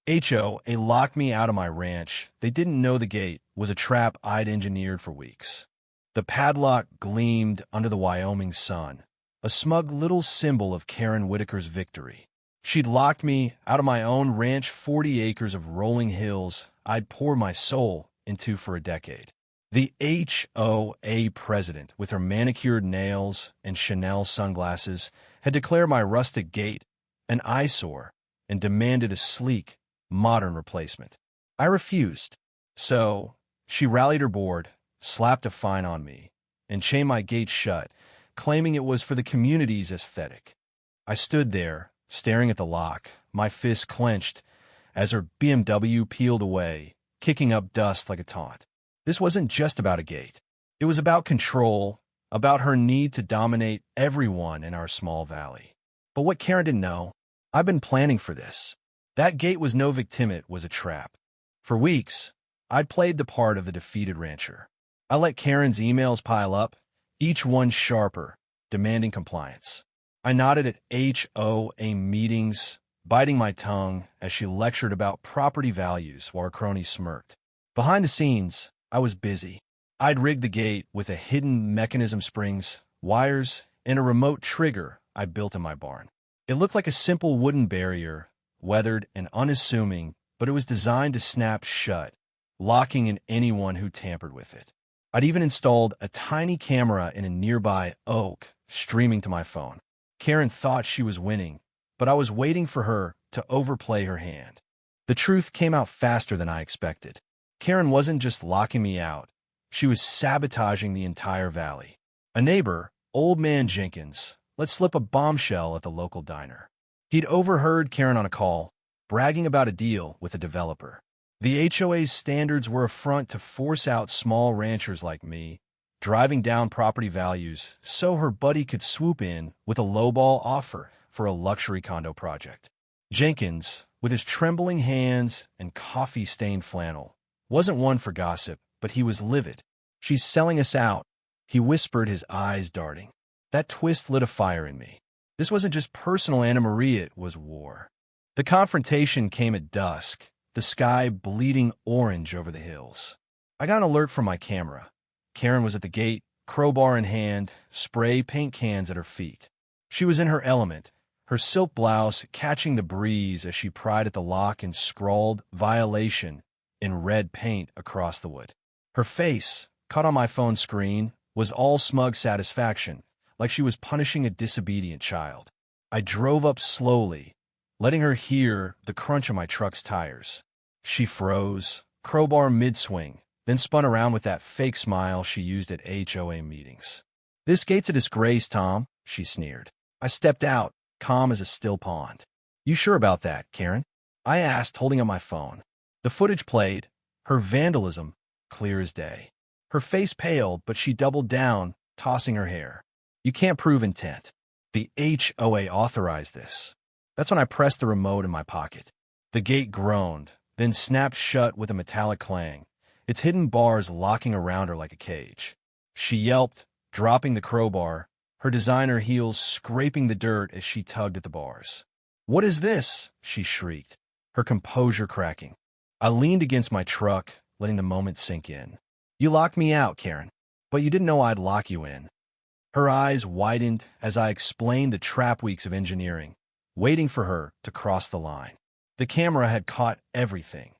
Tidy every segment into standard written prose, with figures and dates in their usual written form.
HOA locked me out of my ranch. They didn't know the gate was a trap I'd engineered for weeks. The padlock gleamed under the Wyoming sun, a smug little symbol of Karen Whitaker's victory. She'd locked me out of my own ranch, 40 acres of rolling hills I'd poured my soul into for a decade. The HOA president, with her manicured nails and Chanel sunglasses, had declared my rustic gate an eyesore and demanded a sleek, modern replacement. I refused. So she rallied her board, slapped a fine on me, and chained my gate shut, claiming it was for the community's aesthetic. I stood there, staring at the lock, my fists clenched, as her BMW peeled away, kicking up dust like a taunt. This wasn't just about a gate. It was about control, about her need to dominate everyone in our small valley. But what Karen didn't know, I've been planning for this. That gate was no victim, it was a trap. For weeks, I'd played the part of the defeated rancher. I let Karen's emails pile up, each one sharper, demanding compliance. I nodded at HOA meetings, biting my tongue as she lectured about property values while her crony smirked. Behind the scenes, I was busy. I'd rigged the gate with a hidden mechanism, springs, wires, and a remote trigger I built in my barn. It looked like a simple wooden barrier, weathered and unassuming, but it was designed to snap shut, locking in anyone who tampered with it. I'd even installed a tiny camera in a nearby oak, streaming to my phone. Karen thought she was winning, but I was waiting for her to overplay her hand. The truth came out faster than I expected. Karen wasn't just locking me out. She was sabotaging the entire valley. A neighbor, Old Man Jenkins, let slip a bombshell at the local diner. He'd overheard Karen on a call, bragging about a deal with a developer. The HOA's standards were a front to force out small ranchers like me, driving down property values so her buddy could swoop in with a lowball offer for a luxury condo project. Jenkins, with his trembling hands and coffee-stained flannel, wasn't one for gossip, but he was livid. "She's selling us out," he whispered, his eyes darting. That twist lit a fire in me. This wasn't just personal Anna Maria, it was war. The confrontation came at dusk, the sky bleeding orange over the hills. I got an alert from my camera. Karen was at the gate, crowbar in hand, spray paint cans at her feet. She was in her element, her silk blouse catching the breeze as she pried at the lock and scrawled "violation" in red paint across the wood. Her face, caught on my phone screen, was all smug satisfaction, like she was punishing a disobedient child. I drove up slowly, letting her hear the crunch of my truck's tires. She froze, crowbar mid-swing, then spun around with that fake smile she used at HOA meetings. "This gate's a disgrace, Tom," she sneered. I stepped out, calm as a still pond. "You sure about that, Karen?" I asked, holding up my phone. The footage played, her vandalism clear as day. Her face paled, but she doubled down, tossing her hair. "You can't prove intent. The HOA authorized this." That's when I pressed the remote in my pocket. The gate groaned, then snapped shut with a metallic clang, its hidden bars locking around her like a cage. She yelped, dropping the crowbar, her designer heels scraping the dirt as she tugged at the bars. "What is this?" she shrieked, her composure cracking. I leaned against my truck, letting the moment sink in. "You locked me out, Karen, but you didn't know I'd lock you in." Her eyes widened as I explained the trap weeks of engineering, waiting for her to cross the line. The camera had caught everything.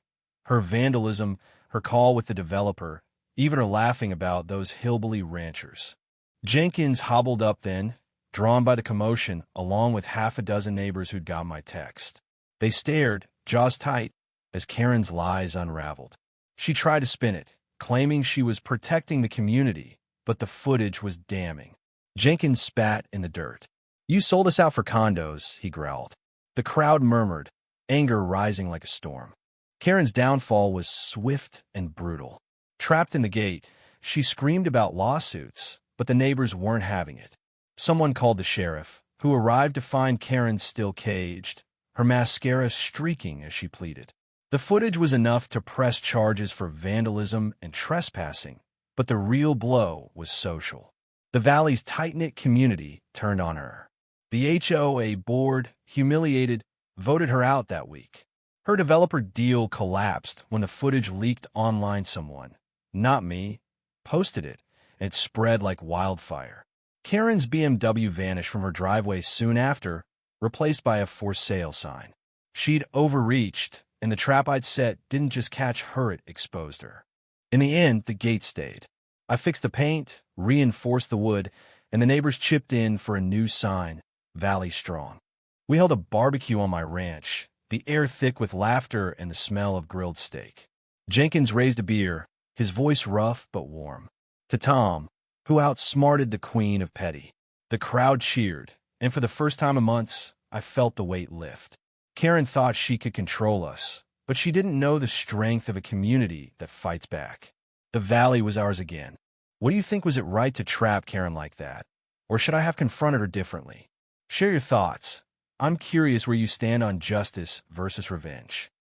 Her vandalism, her call with the developer, even her laughing about those hillbilly ranchers. Jenkins hobbled up then, drawn by the commotion, along with half a dozen neighbors who'd got my text. They stared, jaws tight, as Karen's lies unraveled. She tried to spin it, claiming she was protecting the community, but the footage was damning. Jenkins spat in the dirt. "You sold us out for condos," he growled. The crowd murmured, anger rising like a storm. Karen's downfall was swift and brutal. Trapped in the gate, she screamed about lawsuits, but the neighbors weren't having it. Someone called the sheriff, who arrived to find Karen still caged, her mascara streaking as she pleaded. The footage was enough to press charges for vandalism and trespassing, but the real blow was social. The valley's tight-knit community turned on her. The HOA board, humiliated, voted her out that week. Her developer deal collapsed when the footage leaked online. Someone, not me, posted it, and it spread like wildfire. Karen's BMW vanished from her driveway soon after, replaced by a for sale sign. She'd overreached, and the trap I'd set didn't just catch her, it exposed her. In the end, the gate stayed. I fixed the paint, reinforced the wood, and the neighbors chipped in for a new sign, Valley Strong. We held a barbecue on my ranch, the air thick with laughter and the smell of grilled steak. Jenkins raised a beer, his voice rough but warm. To Tom, who outsmarted the queen of petty. The crowd cheered, and for the first time in months, I felt the weight lift. Karen thought she could control us, but she didn't know the strength of a community that fights back. The valley was ours again. What do you think? Was it right to trap Karen like that? Or should I have confronted her differently? Share your thoughts. I'm curious where you stand on justice versus revenge.